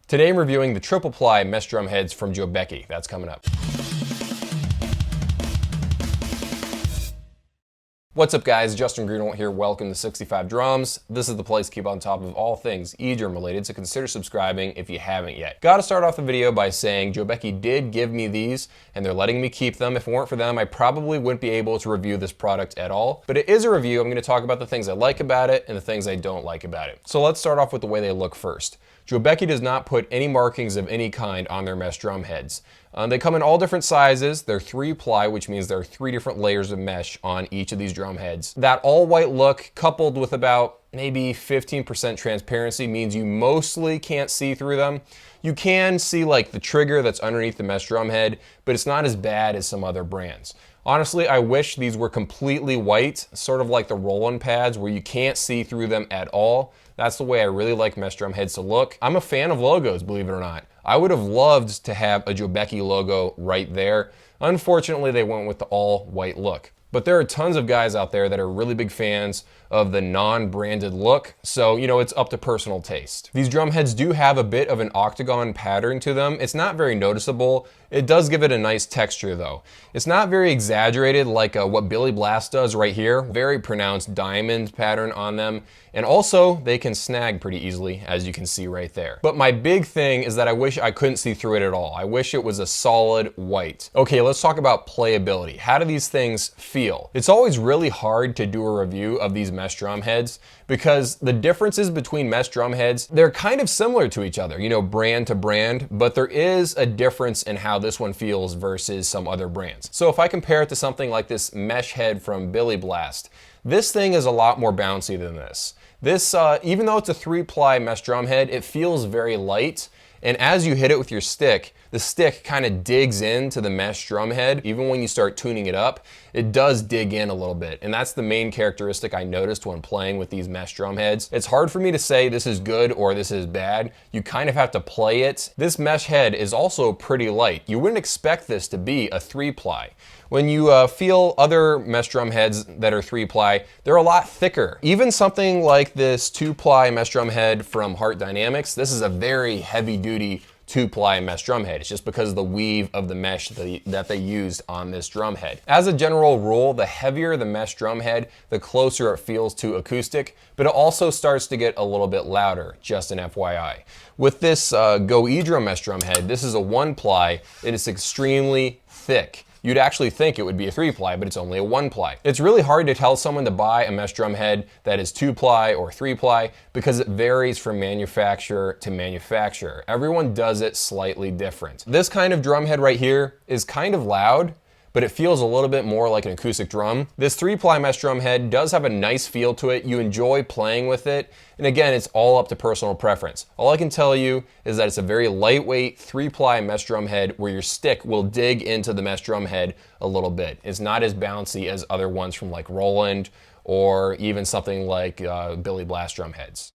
Today I'm reviewing the triple ply mesh drum heads from Jobeky. That's coming up. What's up guys, Justin Greenwald here, welcome to 65 Drums. This is the place to keep on top of all things E-drum related, so consider subscribing if you haven't yet. Gotta start off the video by saying Jobeky did give me these, and they're letting me keep them. If it weren't for them, I probably wouldn't be able to review this product at all. But it is a review. I'm gonna talk about the things I like about it and the things I don't like about it. So let's start off with the way they look first. Jobeky does not put any markings of any kind on their mesh drum heads. They come in all different sizes. They're 3-ply, which means there are 3 different layers of mesh on each of these drum heads. That all-white look, coupled with about maybe 15% transparency, means you mostly can't see through them. You can see like the trigger that's underneath the mesh drum head, but it's not as bad as some other brands. Honestly, I wish these were completely white, sort of like the Roland pads where you can't see through them at all. That's the way I really like mesh drum heads to look. I'm a fan of logos, believe it or not. I would have loved to have a Jobeky logo right there. Unfortunately, they went with the all white look. But there are tons of guys out there that are really big fans of the non-branded look, so it's up to personal taste. These drum heads do have a bit of an octagon pattern to them. It's not very noticeable. It does give it a nice texture though. It's not very exaggerated like what Billy Blast does right here. Very pronounced diamond pattern on them. And also they can snag pretty easily, as you can see right there. But my big thing is that I wish I couldn't see through it at all. I wish it was a solid white. Okay, let's talk about playability. How do these things feel? It's always really hard to do a review of these mesh drum heads because the differences between mesh drum heads, they're kind of similar to each other, brand to brand, but there is a difference in how this one feels versus some other brands. So if I compare it to something like this mesh head from Billy Blast, this thing is a lot more bouncy than this. This, even though it's a 3-ply mesh drum head, it feels very light. And as you hit it with your stick, the stick kind of digs into the mesh drum head. Even when you start tuning it up, it does dig in a little bit. And that's the main characteristic I noticed when playing with these mesh drum heads. It's hard for me to say this is good or this is bad. You kind of have to play it. This mesh head is also pretty light. You wouldn't expect this to be a 3-ply. When you feel other mesh drum heads that are 3-ply, they're a lot thicker. Even something like this 2-ply mesh drum head from Heart Dynamics, this is a very heavy-duty 2-ply mesh drum head. It's just because of the weave of the mesh that they used on this drum head. As a general rule, the heavier the mesh drum head, the closer it feels to acoustic, but it also starts to get a little bit louder, just an FYI. With this Go E-drum mesh drum head, this is a 1-ply. It is extremely thick. You'd actually think it would be a 3-ply, but it's only a 1-ply. It's really hard to tell someone to buy a mesh drum head that is 2-ply or 3-ply because it varies from manufacturer to manufacturer. Everyone does it slightly different. This kind of drum head right here is kind of loud, but it feels a little bit more like an acoustic drum. This 3-ply mesh drum head does have a nice feel to it. You enjoy playing with it. And again, it's all up to personal preference. All I can tell you is that it's a very lightweight 3-ply mesh drum head where your stick will dig into the mesh drum head a little bit. It's not as bouncy as other ones from like Roland or even something like Billy Blast drum heads.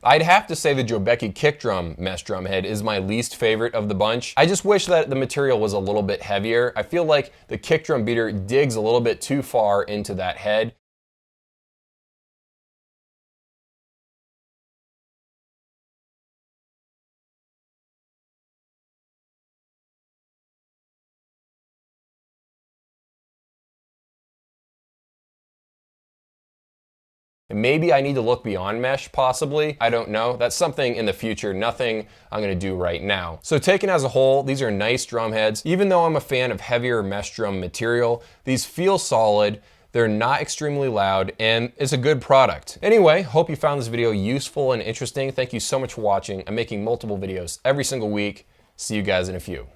I'd have to say the Jobeky kick drum mesh drum head is my least favorite of the bunch. I just wish that the material was a little bit heavier. I feel like the kick drum beater digs a little bit too far into that head. Maybe I need to look beyond mesh, possibly. I don't know. That's something in the future, nothing I'm gonna do right now. So taken as a whole, these are nice drum heads. Even though I'm a fan of heavier mesh drum material, these feel solid. They're not extremely loud, and it's a good product. Anyway, hope you found this video useful and interesting. Thank you so much for watching. I'm making multiple videos every single week. See you guys in a few.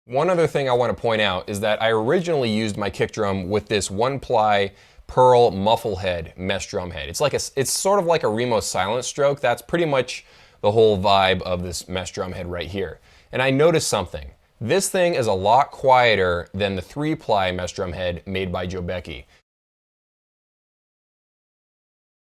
One other thing I want to point out is that I originally used my kick drum with this 1-ply pearl muffle head mesh drum head. It's sort of like a Remo silent stroke. That's pretty much the whole vibe of this mesh drum head right here. And I noticed something. This thing is a lot quieter than the 3-ply mesh drum head made by Jobeky.